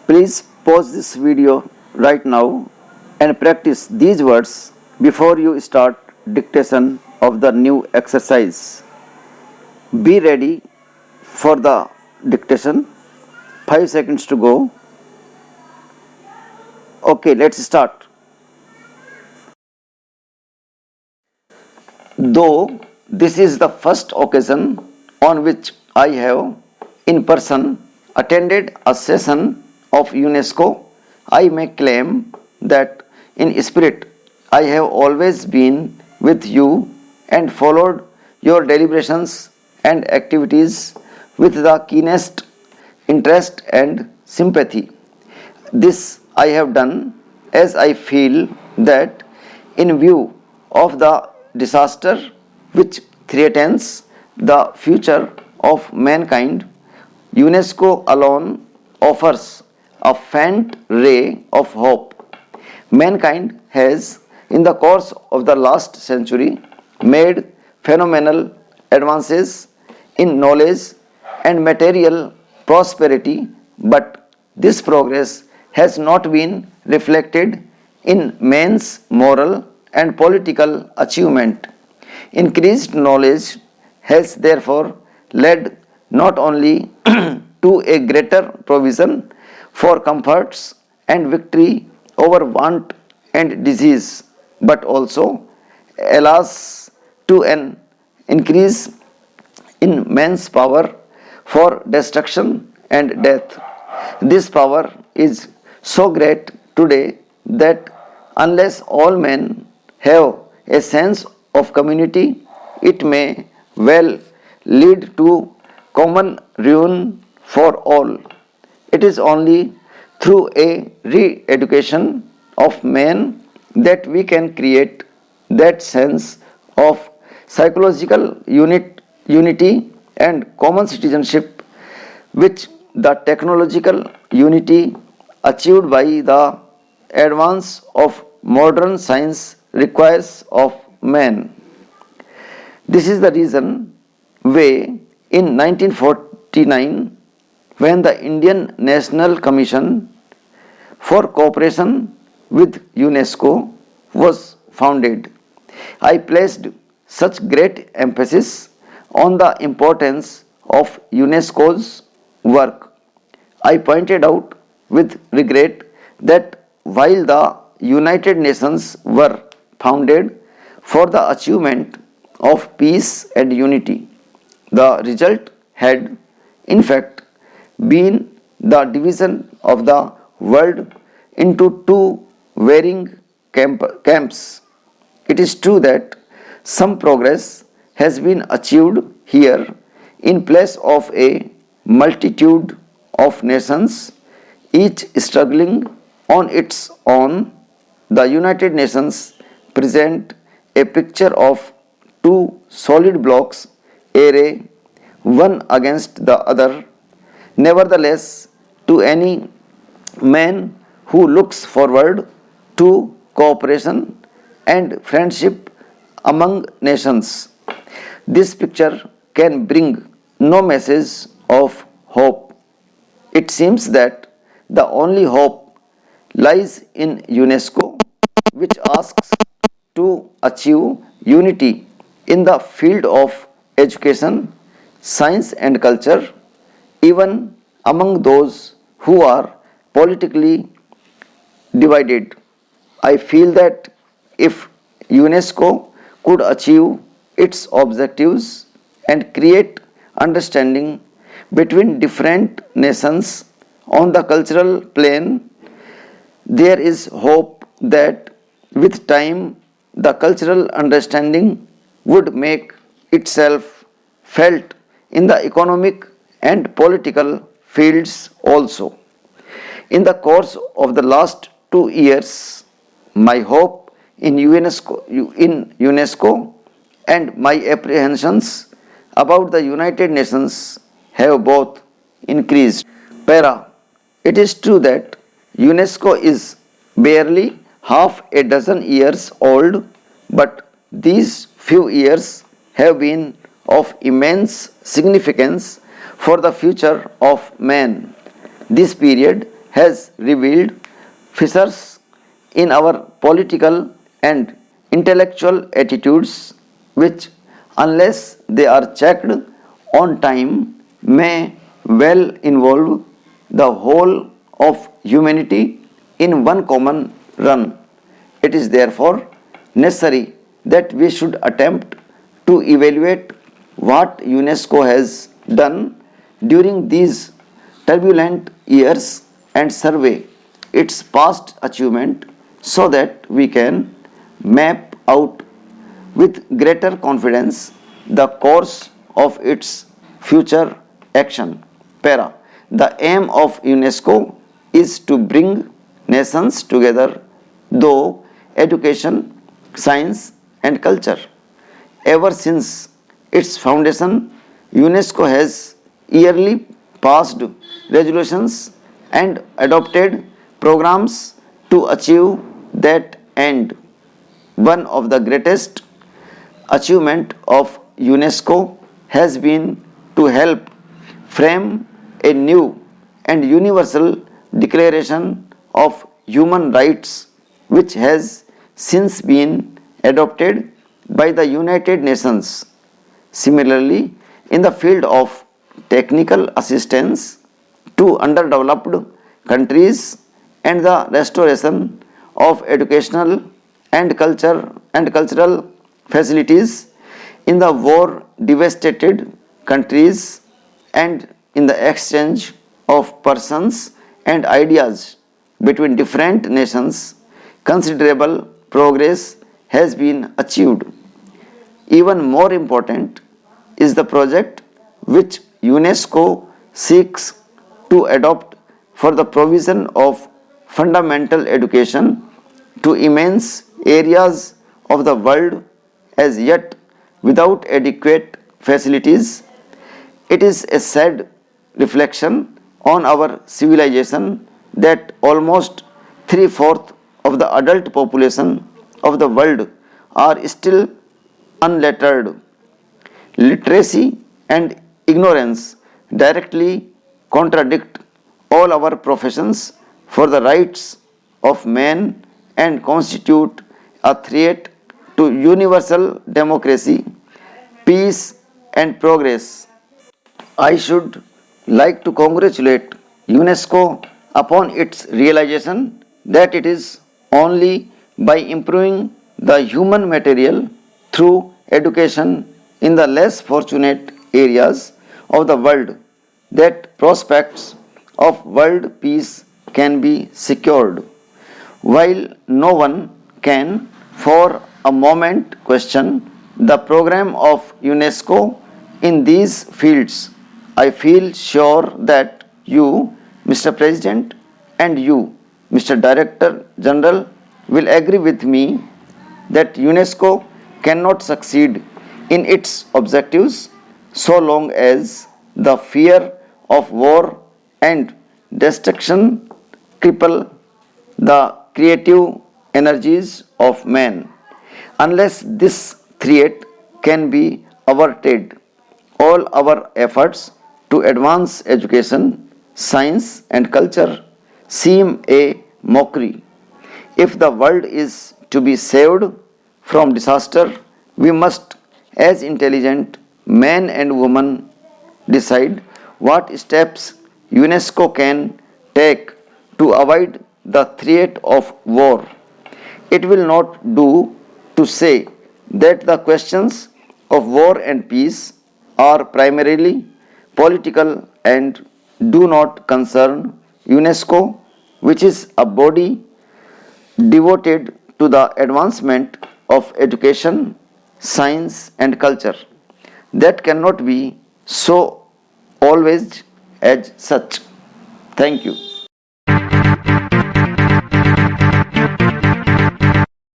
Please pause this video right now and practice these words before you start dictation of the new exercise. Be ready for the dictation. 5 seconds to go. Okay, let's start. Though this is the first occasion on which I have in person attended a session of UNESCO, I may claim that in spirit I have always been with you and followed your deliberations and activities with the keenest interest and sympathy. This I have done as I feel that in view of the disaster which threatens the future of mankind, UNESCO alone offers a faint ray of hope. Mankind has, in the course of the last century, made phenomenal advances in knowledge and material prosperity, but this progress has not been reflected in man's moral and political achievement. Increased knowledge has therefore led not only to a greater provision for comforts and victory over want and disease, but also, alas, to an increase in man's power for destruction and death. This power is so great today that unless all men have a sense of community, it may well lead to common ruin for all. It is only through a re-education of men that we can create that sense of psychological unity and common citizenship which the technological unity achieved by the advance of modern science requires of man. This is the reason why in 1949, when the Indian National Commission for Cooperation with UNESCO was founded, I placed such great emphasis on the importance of UNESCO's work. I pointed out with regret that while the United Nations were founded for the achievement of peace and unity, the result had, in fact, been the division of the world into two varying camps. It is true that some progress has been achieved here in place of a multitude of nations, each struggling on its own. The United Nations present a picture of two solid blocks array one against the other. Nevertheless, to any man who looks forward to cooperation and friendship among nations, this picture can bring no message of hope. It seems that the only hope lies in UNESCO, which asks to achieve unity in the field of education, science, and culture, even among those who are politically divided. I feel that if UNESCO could achieve its objectives and create understanding between different nations on the cultural plane, there is hope that with time the cultural understanding would make itself felt in the economic and political fields also. In the course of the last 2 years, my hope in UNESCO and my apprehensions about the United Nations have both increased. Para, it is true that UNESCO is barely half a dozen years old, but these few years have been of immense significance for the future of man. This period has revealed fissures in our political and intellectual attitudes, which, unless they are checked on time, may well involve the whole of humanity in one common run. It is therefore necessary that we should attempt to evaluate what UNESCO has done during these turbulent years and survey its past achievement so that we can map out with greater confidence the course of its future action. Para. The aim of UNESCO is to bring nations together, though education, science, and culture. Ever since its foundation, UNESCO has yearly passed resolutions and adopted programs to achieve that end. One of the greatest achievements of UNESCO has been to help frame a new and universal declaration of human rights, which has since been adopted by the United Nations. Similarly, in the field of technical assistance to underdeveloped countries and the restoration of educational and cultural facilities in the war devastated countries, and in the exchange of persons and ideas between different nations, considerable progress has been achieved. Even more important is the project which UNESCO seeks to adopt for the provision of fundamental education to immense areas of the world as yet without adequate facilities. It is a sad reflection on our civilization that almost three-fourths of the adult population of the world are still unlettered. Literacy and ignorance directly contradict all our professions for the rights of man and constitute a threat to universal democracy, peace, and progress. I should like to congratulate UNESCO upon its realization that it is only by improving the human material through education in the less fortunate areas of the world that prospects of world peace can be secured. While no one can for a moment question the program of UNESCO in these fields, I feel sure that you, Mr. President, and you, Mr. Director General, will agree with me that UNESCO cannot succeed in its objectives so long as the fear of war and destruction cripple the creative energies of man. Unless this threat can be averted, all our efforts to advance education, science, and culture seem a mockery. If the world is to be saved from disaster, we must, as intelligent men and women, decide what steps UNESCO can take to avoid the threat of war. It will not do to say that the questions of war and peace are primarily political and do not concern UNESCO, which is a body devoted to the advancement of education, science, and culture. That cannot be so always as such. Thank you.